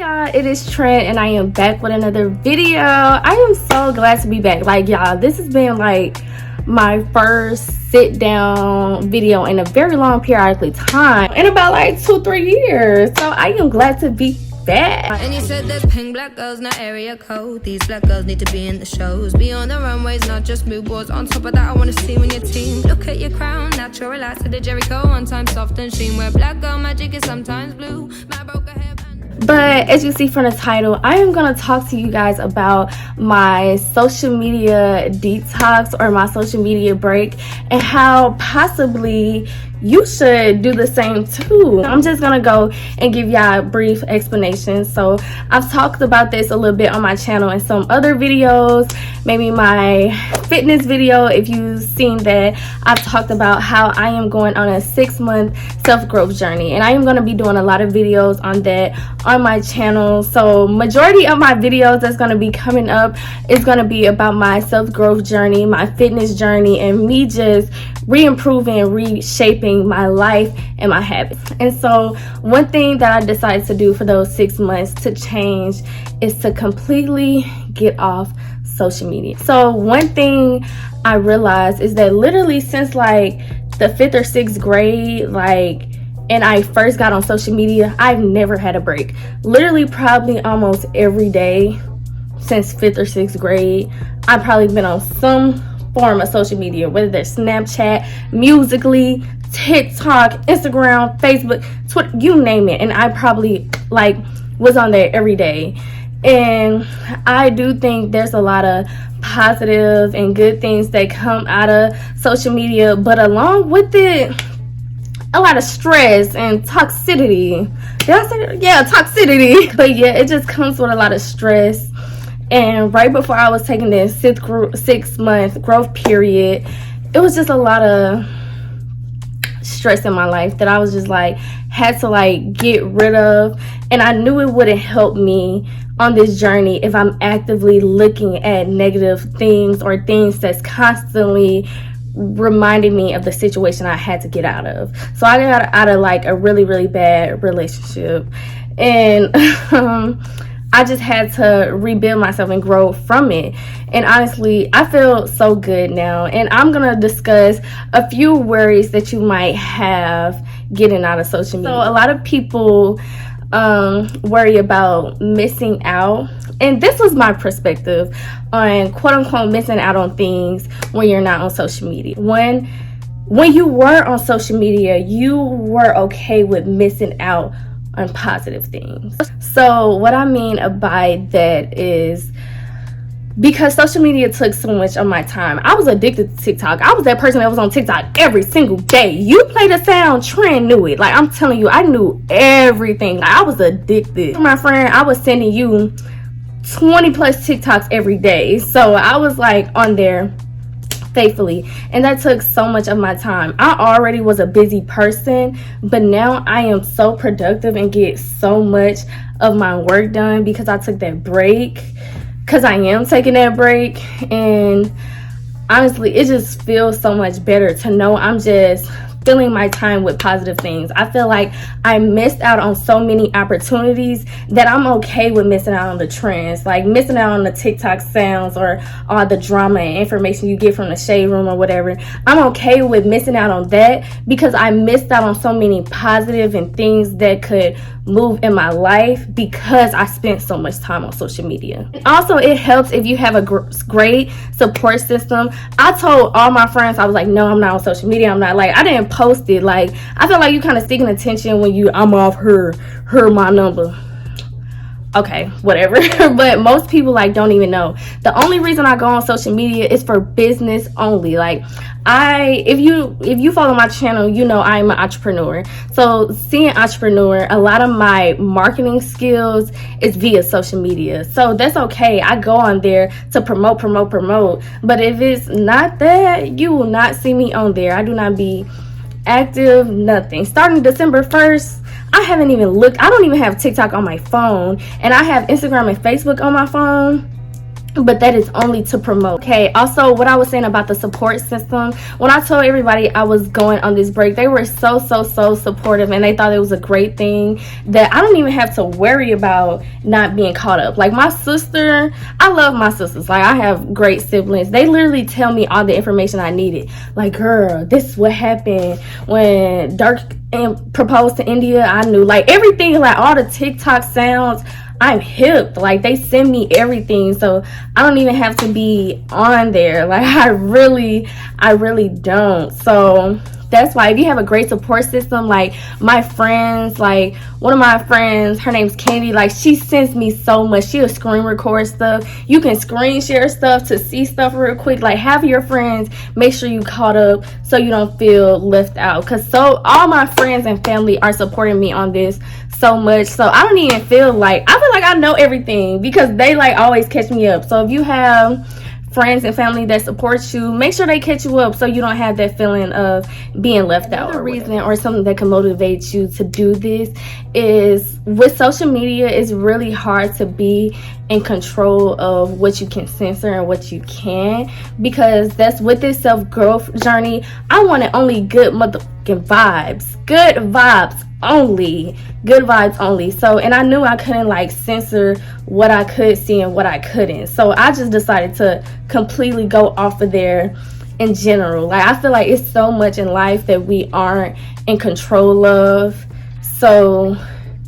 Y'all, it is Trent and I am back with another video. I am so glad to be back. Like, y'all, this has been like my first sit down video in a very long periodically time, in about like 2-3 years. So I am glad to be back. And you said there's pink black girls, not area code. These black girls need to be in the shows, be on the runways, not just billboards. On top of that, I want to see when your team look at your crown, natural relax to the Jericho, one time soft and sheen, where black girl magic is sometimes blue. My broke a hair. But as you see from the title, I am going to talk to you guys about my social media detox or my social media break and how possibly you should do the same too. I'm just going to go and give y'all a brief explanation. So I've talked about this a little bit on my channel and some other videos, maybe my fitness video. If you've seen that, I've talked about how I am going on a 6-month self-growth journey, and I am going to be doing a lot of videos on that on my channel. So majority of my videos that's going to be coming up is going to be about my self-growth journey, my fitness journey, and me just re-improving and reshaping my life and my habits. And so one thing that I decided to do for those 6 months to change is to completely get off social media. So one thing I realized is that literally since like the 5th or 6th grade, and I first got on social media, I've never had a break. Literally probably almost every day since 5th or 6th grade, I've probably been on some form of social media, whether that's Snapchat, Musically, TikTok, Instagram, Facebook, Twitter, you name it. And I probably was on there every day. And I do think there's a lot of positive and good things that come out of social media, but along with it, a lot of stress and toxicity. Did I say that? Yeah, toxicity. But yeah, it just comes with a lot of stress. And right before I was taking this 6-month growth period, it was just a lot of stress in my life that I was just had to get rid of. And I knew it wouldn't help me on this journey if I'm actively looking at negative things or things that's constantly reminding me of the situation I had to get out of. So I got out of a really, really bad relationship, and I just had to rebuild myself and grow from it. And honestly, I feel so good now. And I'm going to discuss a few worries that you might have getting out of social media. So a lot of people worry about missing out. And this was my perspective on quote unquote missing out on things when you're not on social media. When you were on social media, you were okay with missing out on positive things. So what I mean by that is, because social media took so much of my time, I was addicted to TikTok. I was that person that was on TikTok every single day. You play the sound, Trend knew it. I'm telling you, I knew everything. I was addicted. My friend, I was sending you 20 plus TikToks every day. So I was on there faithfully, and that took so much of my time. I already was a busy person, but now I am so productive and get so much of my work done because I took that break, because I am taking that break. And honestly, it just feels so much better to know I'm just filling my time with positive things. I feel like I missed out on so many opportunities that I'm okay with missing out on the trends, missing out on the TikTok sounds or all the drama and information you get from the shade room or whatever. I'm okay with missing out on that because I missed out on so many positive and things that could move in my life because I spent so much time on social media. And also, it helps if you have a great support system. I told all my friends, I was no, I'm not on social media. I'm not I didn't post it. I feel like you kind of seeking attention when I'm off her my number. Okay, whatever. But most people don't even know. The only reason I go on social media is for business only. If you follow my channel, you know I'm an entrepreneur. So seeing entrepreneur, a lot of my marketing skills is via social media. So that's okay. I go on there to promote. But if it's not that, you will not see me on there. I do not be active, nothing. Starting December 1st, I haven't even looked. I don't even have TikTok on my phone, and I have Instagram and Facebook on my phone. but that is only to promote. Okay, also what I was saying about the support system, when I told everybody I was going on this break, they were so supportive, and they thought it was a great thing that I don't even have to worry about not being caught up. Like my sister, I love my sisters, like I have great siblings. They literally tell me all the information I needed, like, girl, this is what happened when Dirk proposed to India. I knew like everything, like all the TikTok sounds. I'm hip. Like they send me everything, so I don't even have to be on there. Like I really don't. So that's why if you have a great support system, like my friends, like one of my friends, her name's Candy, like she sends me so much. She'll screen record stuff. You can screen share stuff to see stuff real quick. Like have your friends, make sure you caught up so you don't feel left out, because so all my friends and family are supporting me on this so much, so I don't even feel like I know everything, because they like always catch me up. So if you have friends and family that support you, make sure they catch you up so you don't have that feeling of being left out. Another reason or something that can motivate you to do this is with social media, it's really hard to be in control of what you can censor and what you can, because that's with this self-growth journey. I wanted only good motherfucking vibes, good vibes only. So, and I knew I couldn't like censor what I could see and what I couldn't, so I just decided to completely go off of there in general. Like I feel like it's so much in life that we aren't in control of, so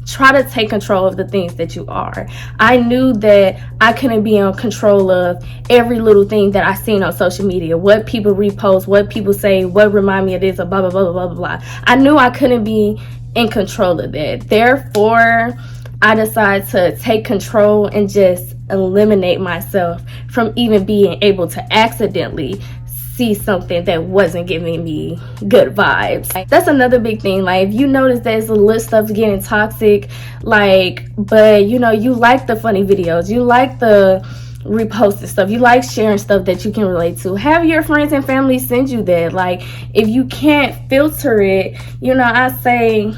try to take control of the things that you are. I knew that I couldn't be in control of every little thing that I seen on social media, what people repost, what people say, what remind me of this, or blah blah blah blah blah blah. I knew I couldn't be in control of that. Therefore, I decided to take control and just eliminate myself from even being able to accidentally see something that wasn't giving me good vibes. Like, that's another big thing. Like if you notice there's a list of stuff getting toxic, like, but you know, you like the funny videos, you like the reposting stuff, you like sharing stuff that you can relate to, have your friends and family send you that. Like if you can't filter it, you know, I say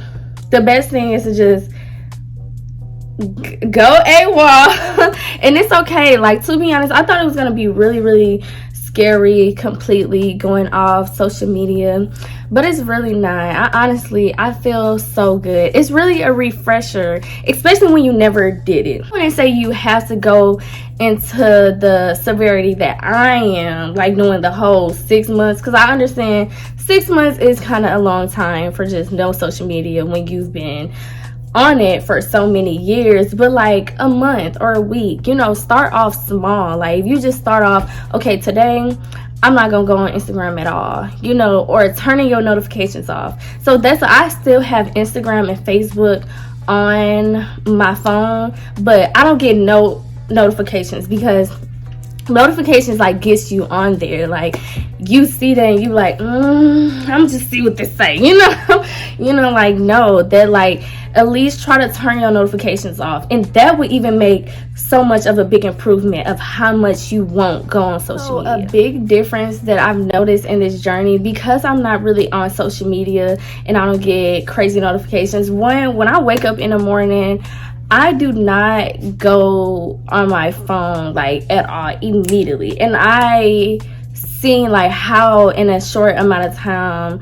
the best thing is to just go AWOL. And it's okay. Like to be honest, I thought it was gonna be really scary completely going off social media, but it's really not. I feel so good. It's really a refresher, especially when you never did it. When I say you have to go into the severity that I am, like doing the whole 6 months, because I understand 6 months is kind of a long time for just no social media when you've been on it for so many years. But like a month or a week, you know, start off small. Like if you just start off, okay, today I'm not gonna go on Instagram at all, you know, or turning your notifications off. So that's, I still have Instagram and Facebook on my phone, but I don't get no notifications, because notifications like gets you on there. Like you see that and you like, I'm just see what they say, you know, like no, that like at least try to turn your notifications off, and that would even make so much of a big improvement of how much you won't go on social media. A big difference that I've noticed in this journey, because I'm not really on social media and I don't get crazy notifications, when I wake up in the morning, I do not go on my phone like at all immediately. And I seen like how in a short amount of time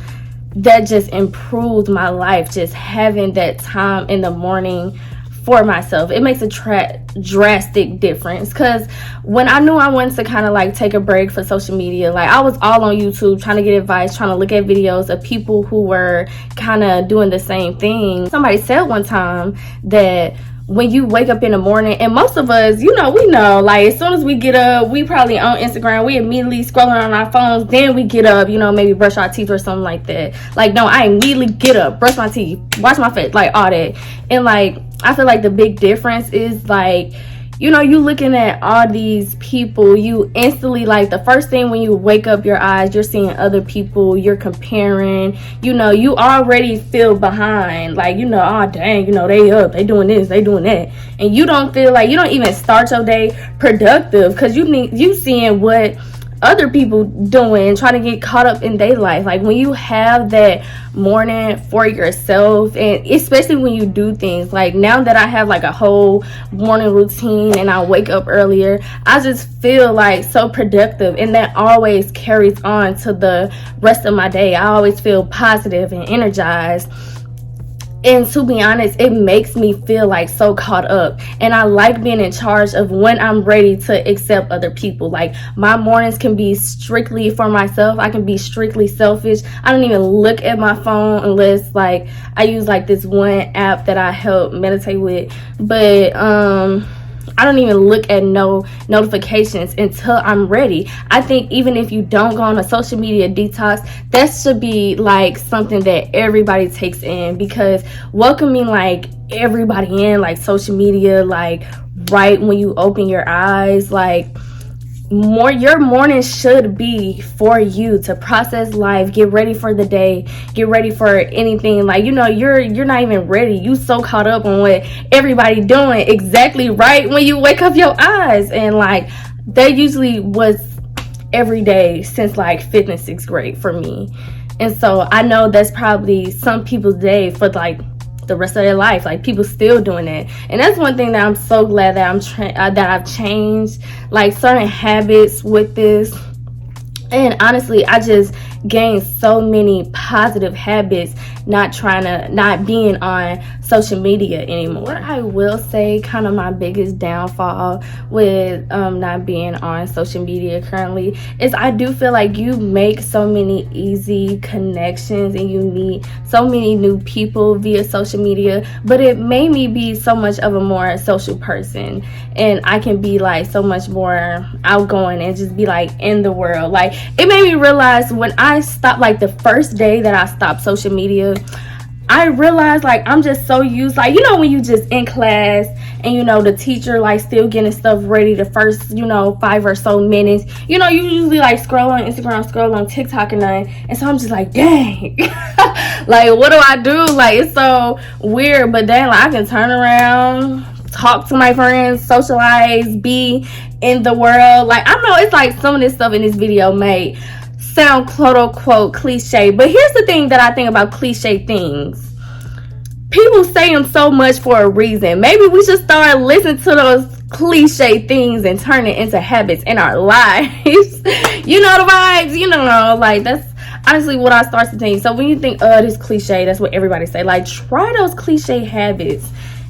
that just improved my life, just having that time in the morning for myself. It makes a drastic difference, because when I knew I wanted to kind of like take a break for social media, like I was all on YouTube trying to get advice, trying to look at videos of people who were kind of doing the same thing. Somebody said one time that when you wake up in the morning, and most of us, you know, we know, like as soon as we get up, we probably on Instagram, we immediately scrolling on our phones, then we get up, you know, maybe brush our teeth or something like that. Like no, I immediately get up, brush my teeth, wash my face, like all that. And like I feel like the big difference is like, you know, you looking at all these people, you instantly, like the first thing when you wake up your eyes, you're seeing other people, you're comparing, you know, you already feel behind, like, you know, oh dang, you know, they up, they doing this, they doing that, and you don't feel like, you don't even start your day productive, because you seeing what other people doing, trying to get caught up in their life. Like when you have that morning for yourself, and especially when you do things like now that I have like a whole morning routine and I wake up earlier, I just feel like so productive, and that always carries on to the rest of my day. I always feel positive and energized. And to be honest, it makes me feel like so caught up. And I like being in charge of when I'm ready to accept other people. Like my mornings can be strictly for myself. I can be strictly selfish. I don't even look at my phone unless like I use like this one app that I help meditate with. But I don't even look at no notifications until I'm ready. I think even if you don't go on a social media detox, that should be like something that everybody takes in, because welcoming like everybody in like social media, like right when you open your eyes, like your morning should be for you to process life, get ready for the day, get ready for anything. Like, you know, you're not even ready. You so caught up on what everybody doing exactly right when you wake up your eyes. And like that usually was every day since like 5th and 6th grade for me. And so I know that's probably some people's day for like the rest of their life. Like people still doing that, and that's one thing that I'm so glad that that I've changed like certain habits with this. And honestly, I just gained so many positive habits not being on social media anymore. What I will say, kind of my biggest downfall with not being on social media currently, is I do feel like you make so many easy connections and you meet so many new people via social media, but it made me be so much of a more social person, and I can be like so much more outgoing and just be like in the world. Like it made me realize when I stopped, like the first day that I stopped social media, I realized like I'm just so used, like, you know, when you just in class and you know the teacher like still getting stuff ready the first, you know, 5 or so minutes, you know, you usually like scroll on Instagram, scroll on TikTok and so I'm just like, dang, like what do I do? Like it's so weird, but then like I can turn around, talk to my friends, socialize, be in the world. Like I know it's like some of this stuff in this video may sound quote unquote cliche, but here's the thing that I think about cliche things. People say them so much for a reason. Maybe we should start listening to those cliche things and turn it into habits in our lives. You know the vibes, you know, like that's honestly what I start to think. So when you think, oh, this cliche, that's what everybody say, like try those cliche habits,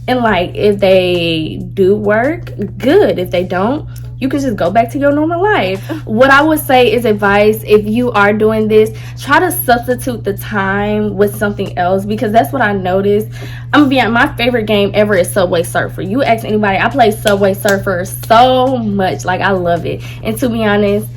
and like if they do work, good. If they don't, you can just go back to your normal life. What I would say is advice, if you are doing this, try to substitute the time with something else, because that's what I noticed. I'm gonna be honest, my favorite game ever is Subway Surfer. You ask anybody, I play Subway Surfer so much, like I love it. And to be honest,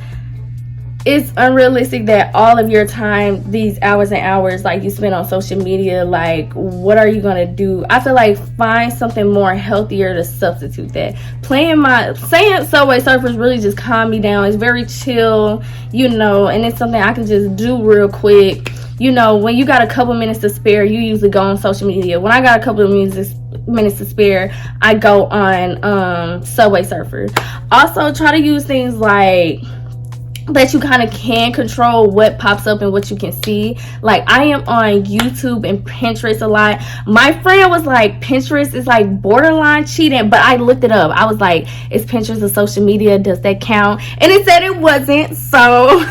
it's unrealistic that all of your time, these hours and hours like you spend on social media, like what are you gonna do? I feel like find something more healthier to substitute that. Saying Subway Surfers really just calm me down. It's very chill, you know, and it's something I can just do real quick. You know, when you got a couple minutes to spare, you usually go on social media. When I got a couple of minutes to spare, I go on Subway Surfer. Also try to use things like that you kind of can control what pops up and what you can see. Like I am on YouTube and Pinterest a lot. My friend was like, Pinterest is like borderline cheating, but I looked it up. I was like, is Pinterest a social media? Does that count? And it said it wasn't. So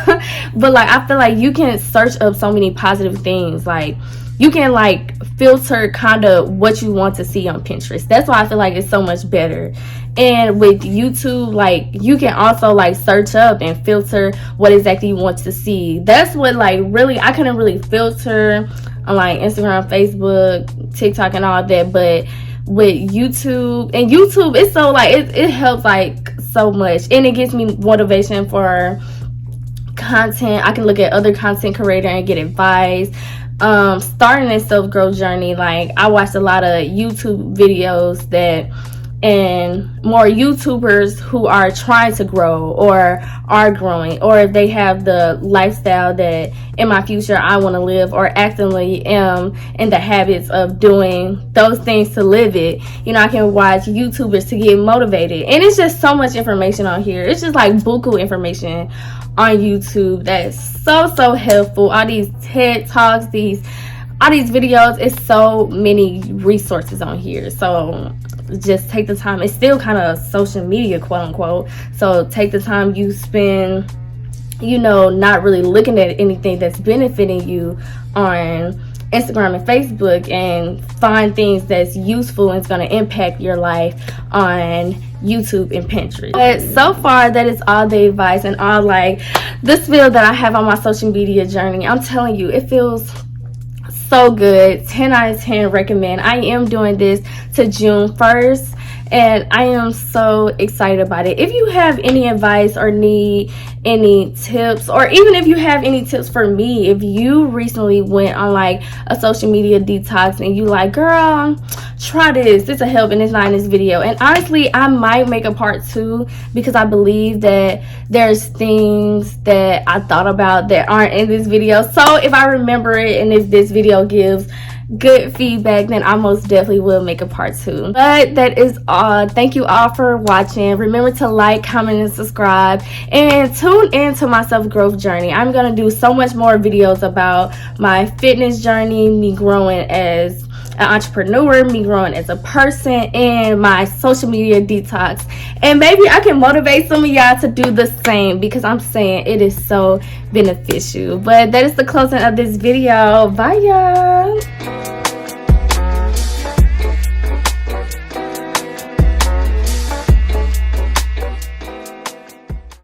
but like I feel like you can search up so many positive things. Like you can like filter kind of what you want to see on Pinterest. That's why I feel like it's so much better. And with YouTube, like you can also like search up and filter what exactly you want to see. That's what like really I couldn't really filter on like Instagram, Facebook, TikTok and all that, but with YouTube it's so like it helps like so much, and it gives me motivation for content. I can look at other content creator and get advice. Starting a self-growth journey, like I watched a lot of YouTube videos that and more YouTubers who are trying to grow or are growing, or if they have the lifestyle that in my future I want to live, or actively am in the habits of doing those things to live it. You know, I can watch YouTubers to get motivated, and it's just so much information on here. It's just like buku information on YouTube that's so helpful. All these TED Talks, all these videos, it's so many resources on here. So just take the time. It's still kind of social media, quote unquote, so take the time you spend, you know, not really looking at anything that's benefiting you on Instagram and Facebook, and find things that's useful and it's going to impact your life on YouTube and Pinterest. But so far, that is all the advice and all like the spill that I have on my social media journey. I'm telling you, it feels so good. 10 out of 10 recommend. I am doing this to June 1st, and I am so excited about it. If you have any advice or need any tips, or even if you have any tips for me, if you recently went on like a social media detox and you like, girl, try this will help, and it's not in this video. And honestly, I might make a part 2, because I believe that there's things that I thought about that aren't in this video. So if I remember it and if this video gives good feedback, then I most definitely will make a part 2. But that is all. Thank you all for watching. Remember to like, comment, and subscribe, and tune into my self-growth journey. I'm gonna do so much more videos about my fitness journey, me growing as an entrepreneur, me growing as a person, and my social media detox. And maybe I can motivate some of y'all to do the same, because I'm saying it is so beneficial. But that is the closing of this video. Bye, y'all.